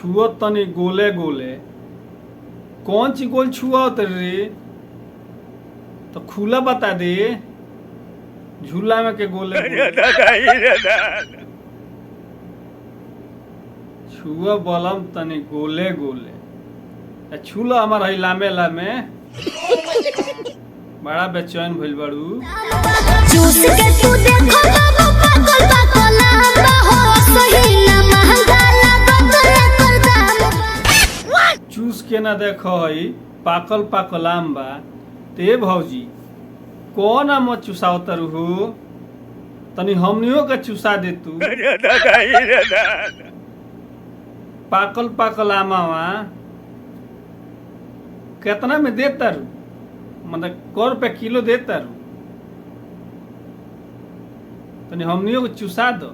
छुआ तनी गोले गोले। कौन सी गोल छुआ रे? तो खुला बता दे, झूला में के गोले छुआ बलम तनी गोले गोले। छूला हमारा है लामे लामे। बड़ा बेचैन भइल बाड़ू। चूस के तू देखो बाबू पागल पागल आंबा हो सही ना महंगा लागत एकर दाम। चूस के ना देखो है पाकल पाकल आंबा। ते भौजी कौन आम चुसावतर हो? तनी हमनियों का चुसा दे तू। पाकल पाकल आमावा कितना में देता रू? मतलब कै रुपये किलो देता रू? तनी हमनियों को चुसा दो।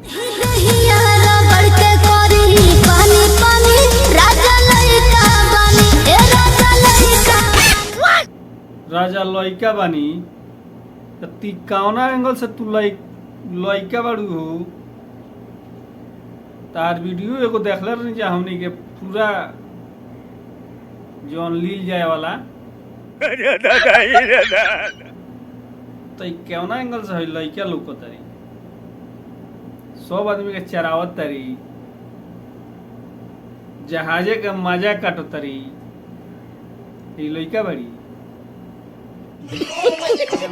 दहिया रगड़ के करी पानी पानी राजा लइका बानी ए राजा लइका। राजा लइका बानी ती कौना एंगल से तू लइका बाड़ू हो? तार वीडियो एगो देखले रहनी जा हमनी के पूरा जौन लील जाए वाला। तो कौना एंगल से लइका लौको तारी? सब आदमी के चरावत तारी, जहाजे के मजा काटो तारी। लइका बड़ी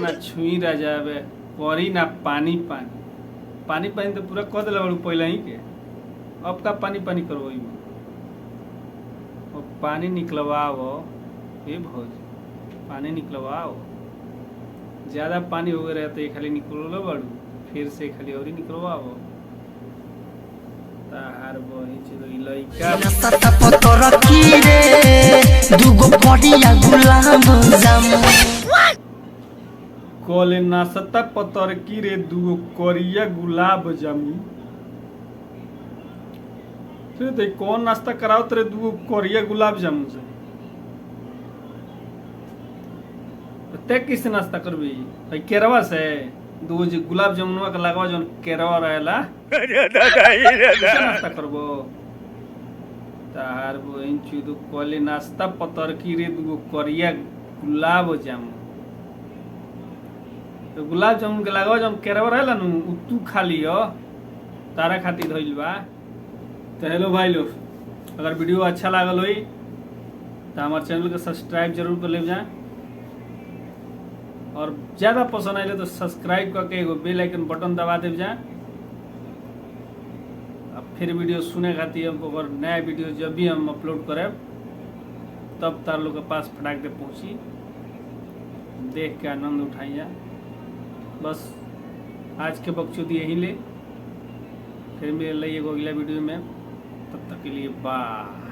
ना छुई राजा बे करी ना पानी पानी। पानी पानी तो पूरा कह दिला बड़ू पहले ही के। अब का पानी पानी करवो? पानी निकलवाओ ये भौज, पानी निकलवाओ। ज्यादा पानी हो गया तो ये खाली निकलो बड़ू, फिर से खाली और ही निकलवाओ। तार बही चलो लइका सता पतर की रे दुगो पड़िया गुलाब जामुन। कोले नाश्ता पतर की रे दुगो करिया गुलाब जामुन। तो कौन नाश्ता कराओ तेरे दुगो करिया गुलाब जामुन से? ते किससे नाश्ता करबी? भाई केरवा से दो गुलाब जामुनवा के लगवा जौन केरवा रहेला नाश्ता करबो? तार बहिन चुदू कोले नाश्ता पतर की रे दुगो करिया गुलाब जामुन। तो गुलाब जामुन के लगवा जौन केरवा रहेला नु तू खा लियो, तारा खातिर धइल बा। तो हेलो भाई लोग, अगर वीडियो अच्छा लागल होई तो हमारे चैनल को सब्सक्राइब जरूर कर ले जाए, और ज़्यादा पसंद आए तो सब्सक्राइब करके एगो बेल आइकन बटन दबा दे जाए। अब फिर वीडियो सुने खातिर हमको अगर नया वीडियो जब भी हम अपलोड करें तब तार लोग के पास फटाक दे पहुँची, देख के आनंद उठाइए। बस आज के बकचोदी यहीं ले, फिर मिले एगो अगला वीडियो में। तब तक के लिए बाय।